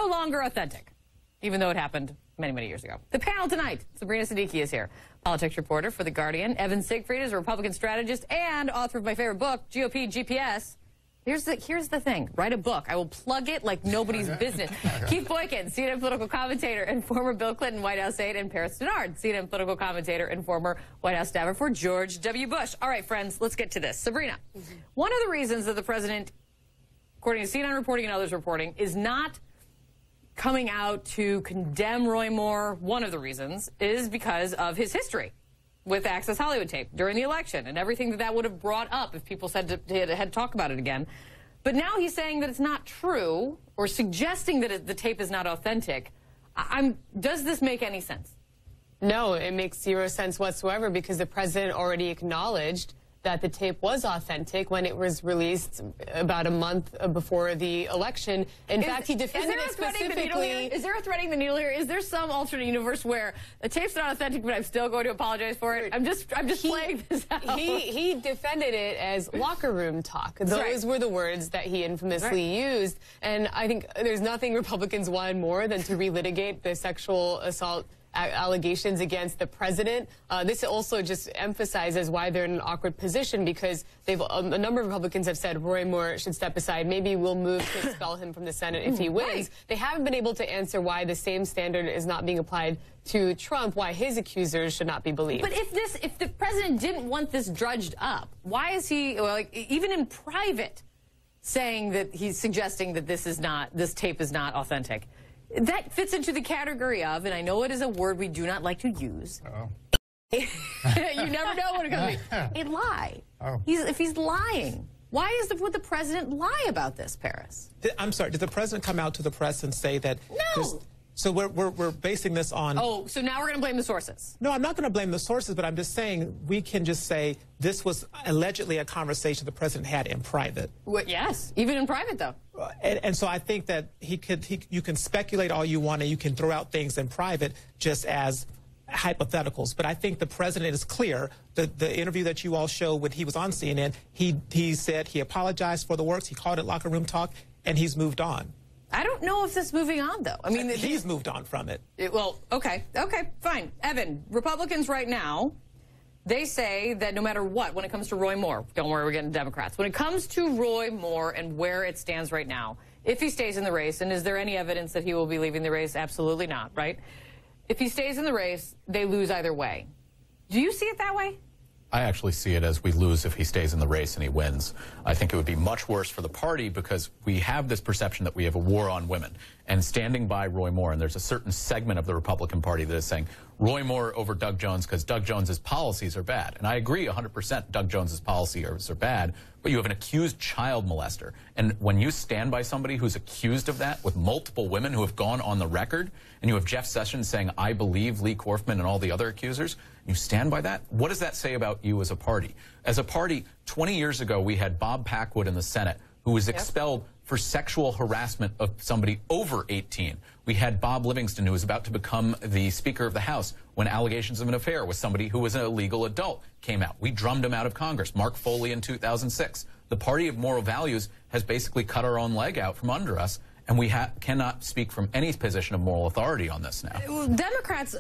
no longer authentic, even though it happened many, many years ago. The panel tonight, Sabrina Siddiqui is here, politics reporter for The Guardian. Evan Siegfried is a Republican strategist and author of my favorite book, GOP GPS. Here's the thing. Write a book. I will plug it like nobody's business. Keith Boykin, CNN political commentator and former Bill Clinton White House aide, and Paris Denard, CNN political commentator and former White House staffer for George W. Bush. All right, friends, let's get to this. Sabrina, one of the reasons that the president, according to CNN reporting and others reporting, is not coming out to condemn Roy Moore, one of the reasons, is because of his history with Access Hollywood tape during the election and everything that would have brought up if people said had to talk about it again. But now he's saying that it's not true, or suggesting that the tape is not authentic. Does this make any sense? No, it makes zero sense whatsoever, because the president already acknowledged that the tape was authentic when it was released about a month before the election. In fact, he defended it specifically. Is there a threading the needle here? Is there some alternate universe where the tape's not authentic, but I'm still going to apologize for it? I'm just playing this out. He defended it as locker room talk. Those were the words that he infamously used. And I think there's nothing Republicans wanted more than to relitigate the sexual assault allegations against the president. This also just emphasizes why they're in an awkward position, because a number of Republicans have said Roy Moore should step aside. Maybe we'll move to expel him from the Senate if he wins. They haven't been able to answer why the same standard is not being applied to Trump, why his accusers should not be believed. But if the president didn't want this drudged up, why is he, even in private, saying that he's suggesting that this tape is not authentic? That fits into the category of, and I know it is a word we do not like to use. You never know when it comes to me. A lie. If he's lying, why would the president lie about this, Paris? I'm sorry, did the president come out to the press and say that? No. So we're basing this on... Oh, so now we're going to blame the sources. No, I'm not going to blame the sources, but I'm just saying we can just say this was allegedly a conversation the president had in private. Well, yes, even in private, though. And so I think that you can speculate all you want, and you can throw out things in private just as hypotheticals. But I think the president is clear. The interview that you all showed when he was on CNN, he said he apologized for the words, he called it locker room talk, and he's moved on. I don't know if this is moving on, though. I mean, he's moved on from it. Well, okay, fine. Evan, Republicans right now, they say that no matter what, when it comes to Roy Moore, don't worry, we're getting Democrats. When it comes to Roy Moore and where it stands right now, if he stays in the race, and is there any evidence that he will be leaving the race? Absolutely not, right? If he stays in the race, they lose either way. Do you see it that way? I actually see it as we lose if he stays in the race and he wins. I think it would be much worse for the party, because we have this perception that we have a war on women. And standing by Roy Moore, and there's a certain segment of the Republican Party that is saying Roy Moore over Doug Jones because Doug Jones's policies are bad. And I agree 100% Doug Jones's policies are bad, but you have an accused child molester. And when you stand by somebody who's accused of that, with multiple women who have gone on the record, and you have Jeff Sessions saying, I believe Lee Korfman and all the other accusers, you stand by that, what does that say about you as a party? As a party, 20 years ago, we had Bob Packwood in the Senate, who was expelled for sexual harassment of somebody over 18. We had Bob Livingston, who was about to become the Speaker of the House when allegations of an affair with somebody who was an illegal adult came out. We drummed him out of Congress. Mark Foley in 2006. The party of moral values has basically cut our own leg out from under us, and we cannot speak from any position of moral authority on this now. Democrats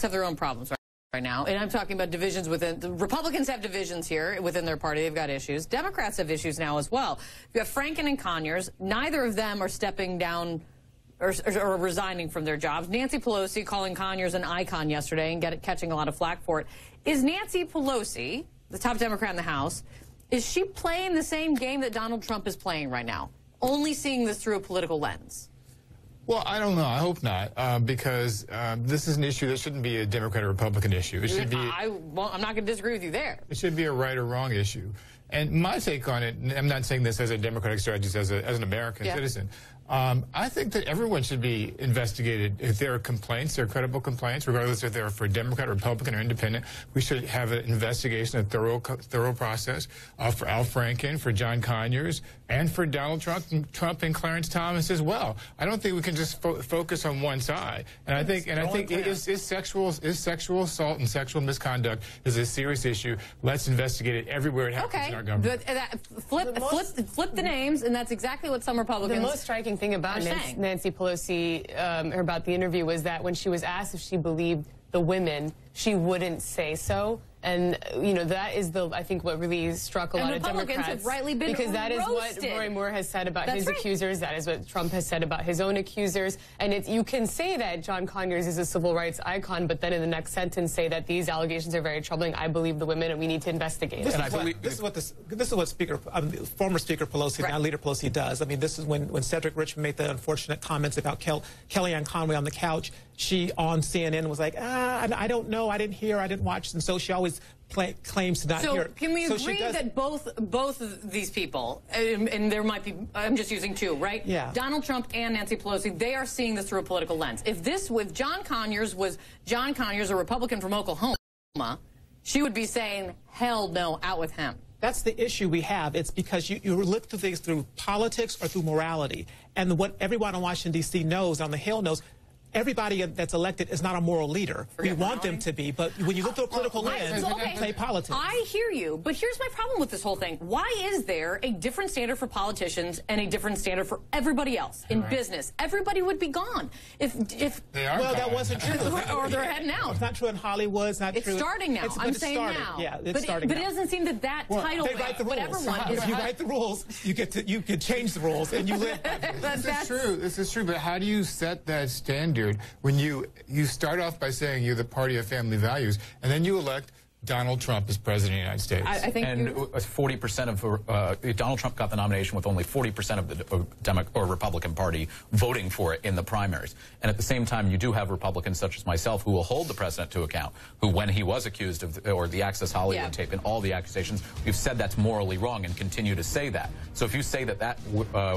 have their own problems right now, and I'm talking about divisions within. The Republicans have divisions here within their party. They've got issues. Democrats have issues now as well. You have Franken and Conyers. Neither of them are stepping down or resigning from their jobs. Nancy Pelosi calling Conyers an icon yesterday and catching a lot of flack for it. Is Nancy Pelosi, the top Democrat in the House, is she playing the same game that Donald Trump is playing right now, only seeing this through a political lens? Well, I don't know. I hope not, because this is an issue that shouldn't be a Democrat or Republican issue. It should be. I'm not going to disagree with you there. It should be a right or wrong issue. And my take on it, and I'm not saying this as a Democratic strategist, as an American citizen, I think that everyone should be investigated. If there are complaints, there are credible complaints, regardless if they're for Democrat, Republican, or Independent. We should have an investigation, a thorough process for Al Franken, for John Conyers, and for Donald Trump and Clarence Thomas as well. I don't think we can just focus on one side. And I think is sexual assault and sexual misconduct is a serious issue. Let's investigate it everywhere it happens in our government. Flip the names, and that's exactly what some Republicans. The most striking thing about Nancy Pelosi, or about the interview, was that when she was asked if she believed the women, she wouldn't say so. And, you know, that is I think what really struck a lot of Democrats. Have rightly been because that roasted. is what Roy Moore has said about his accusers. That is what Trump has said about his own accusers. And you can say that John Conyers is a civil rights icon, but then in the next sentence say that these allegations are very troubling. I believe the women, and we need to investigate. This is what former Speaker Pelosi, now Leader Pelosi, does. I mean, this is when Cedric Richmond made the unfortunate comments about Kellyanne Conway on the couch. She on CNN was like, I don't know, I didn't hear, I didn't watch, and so she always claims to not hear. So can we agree that both of these people, and there might be, I'm just using two, right? Yeah. Donald Trump and Nancy Pelosi, they are seeing this through a political lens. If this with John Conyers was John Conyers, a Republican from Oklahoma, she would be saying, hell no, out with him. That's the issue we have. It's because you look through things through politics or through morality. And what everyone in Washington, D.C. knows, on the Hill knows, everybody that's elected is not a moral leader. We want them to be, but when you look through a political lens, they play politics. I hear you, but here's my problem with this whole thing. Why is there a different standard for politicians and a different standard for everybody else in business? Everybody would be gone if they are. Well, that wasn't true. or they're heading out. It's not true in Hollywood. It's not true. It's starting now. I'm saying now. Yeah, it's starting. But it doesn't seem that title. They write the rules. Whatever one if you write the rules, you can change the rules, and you live by the rules. This is true. This is true. But how do you set that standard when you start off by saying you're the party of family values, and then you elect Donald Trump as president of the United States? I think, and 40% of Donald Trump got the nomination with only 40% of the Republican Party voting for it in the primaries. And at the same time, you do have Republicans such as myself who will hold the president to account, who, when he was accused of or the Access Hollywood tape and all the accusations, we've said that's morally wrong and continue to say that. So if you say that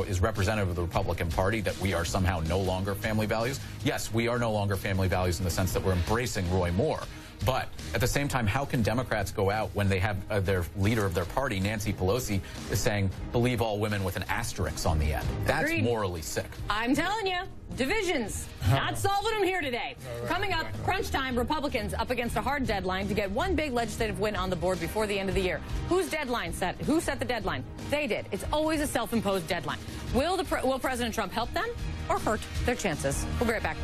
is representative of the Republican Party, that we are somehow no longer family values, yes, we are no longer family values in the sense that we're embracing Roy Moore. But at the same time, how can Democrats go out when they have their leader of their party, Nancy Pelosi, is saying, believe all women with an asterisk on the end? That's morally sick. I'm telling you, divisions. Not solving them here today. Coming up, crunch time, Republicans up against a hard deadline to get one big legislative win on the board before the end of the year. Whose deadline set? Who set the deadline? They did. It's always a self-imposed deadline. Will President Trump help them or hurt their chances? We'll be right back.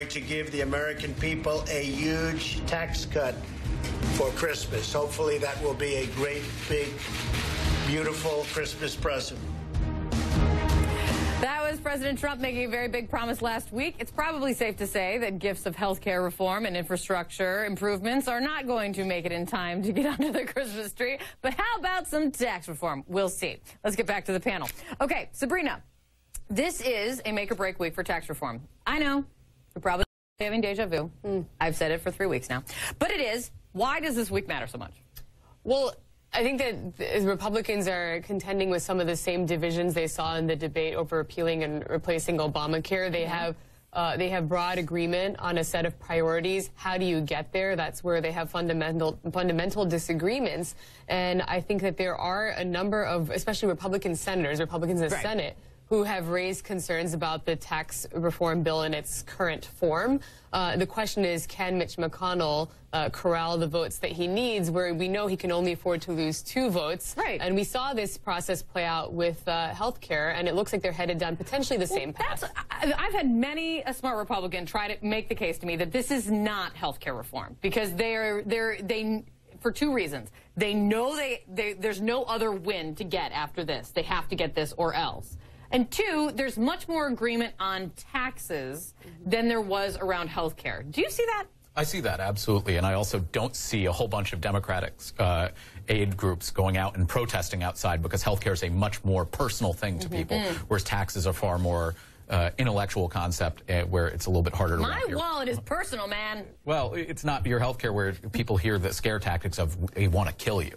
To give the American people a huge tax cut for Christmas. Hopefully that will be a great, big, beautiful Christmas present. That was President Trump making a very big promise last week. It's probably safe to say that gifts of health care reform and infrastructure improvements are not going to make it in time to get under the Christmas tree. But how about some tax reform? We'll see. Let's get back to the panel. Okay, Sabrina, this is a make-or-break week for tax reform. I know. You're probably having deja vu. I've said it for 3 weeks now. But it is. Why does this week matter so much? Well, I think that as Republicans are contending with some of the same divisions they saw in the debate over repealing and replacing Obamacare. They have broad agreement on a set of priorities. How do you get there? That's where they have fundamental disagreements. And I think that there are a number of, especially Republican senators, Republicans in the Senate, who have raised concerns about the tax reform bill in its current form. The question is, can Mitch McConnell corral the votes that he needs, where we know he can only afford to lose 2 votes? Right. And we saw this process play out with health care, and it looks like they're headed down potentially the same path. I've had many a smart Republican try to make the case to me that this is not health care reform, because they for 2 reasons. They know there's no other win to get after this. They have to get this or else. And 2, there's much more agreement on taxes than there was around health care. Do you see that? I see that, absolutely. And I also don't see a whole bunch of Democratic aid groups going out and protesting outside, because health care is a much more personal thing to people, whereas taxes are far more intellectual concept where it's a little bit harder to wrap My wallet is personal, man. Well, it's not your health care where people hear the scare tactics of they want to kill you.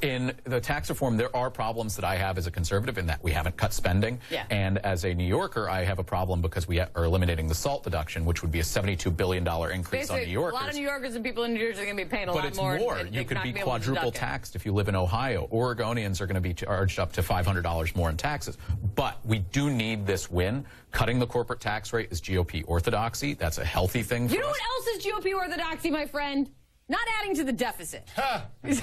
In the tax reform, there are problems that I have as a conservative in that we haven't cut spending. Yeah. And as a New Yorker, I have a problem because we are eliminating the SALT deduction, which would be a $72 billion increase Basically, on New Yorkers. A lot of New Yorkers and people in New Jersey are going to be paying a lot more. But it's more. You could be quadruple taxed if you live in Ohio. Oregonians are going to be charged up to $500 more in taxes. But we do need this win. Cutting the corporate tax rate is GOP orthodoxy. That's a healthy thing for us. You know what else is GOP orthodoxy, my friend? not adding to the deficit. Used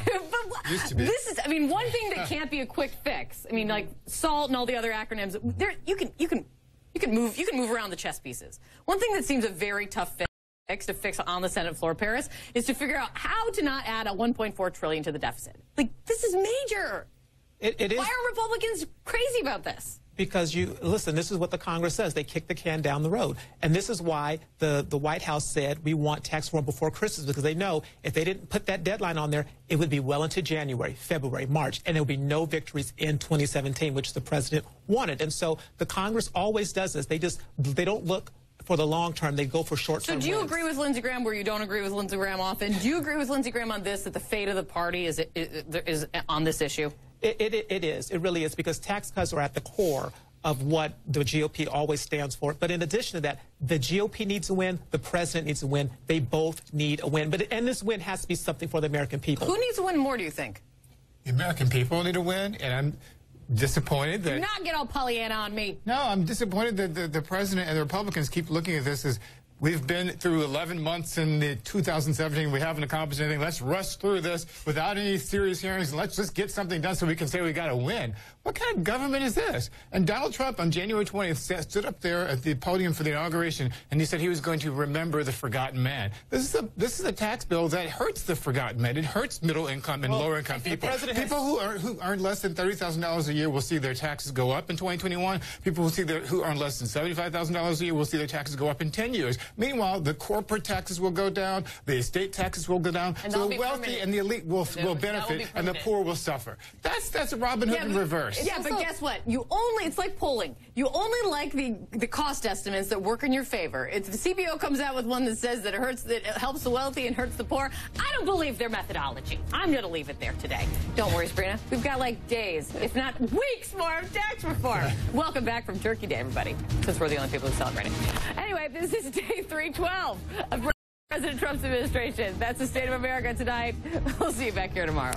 to be. This is, I mean, one thing that can't be a quick fix. I mean, like SALT and all the other acronyms. You can move around the chess pieces. One thing that seems a very tough fix to fix on the Senate floor, Paris, is to figure out how to not add a $1.4 trillion to the deficit. Like, this is major. It is. Why are Republicans crazy about this? Because listen, this is what the Congress says. They kick the can down the road. And this is why the White House said we want tax reform before Christmas, because they know if they didn't put that deadline on there, it would be well into January, February, March, and there would be no victories in 2017, which the president wanted. And so the Congress always does this. They don't look for the long term. They go for short term. So do you agree with Lindsey Graham where you don't agree with Lindsey Graham often? Do you agree with Lindsey Graham on this, that the fate of the party is on this issue? It is. It really is, because tax cuts are at the core of what the GOP always stands for. But in addition to that, the GOP needs a win. The president needs a win. They both need a win. And this win has to be something for the American people. Who needs a win more, do you think? The American people need a win, and I'm disappointed that... Do not get all Pollyanna on me. No, I'm disappointed that the president and the Republicans keep looking at this as... We've been through 11 months in the 2017. We haven't accomplished anything. Let's rush through this without any serious hearings, and let's just get something done so we can say we got to win. What kind of government is this? And Donald Trump on January 20th stood up there at the podium for the inauguration, and he said he was going to remember the forgotten man. This is a tax bill that hurts the forgotten man. It hurts middle-income and lower-income people. People who earn less than $30,000 a year will see their taxes go up in 2021. People who earn less than $75,000 a year will see their taxes go up in 10 years. Meanwhile, the corporate taxes will go down, the estate taxes will go down, and so the wealthy and the elite will benefit, and the poor will suffer. That's Robin Hood in reverse. Yeah, but guess what? It's like polling. You only like the cost estimates that work in your favor. If the CBO comes out with one that says that it helps the wealthy and hurts the poor, I don't believe their methodology. I'm going to leave it there today. Don't worry, Sabrina. We've got like days, if not weeks more of tax reform. Welcome back from Turkey Day, everybody, since we're the only people who celebrate it. Anyway, this is day 312 of President Trump's administration. That's the State of America tonight. We'll see you back here tomorrow.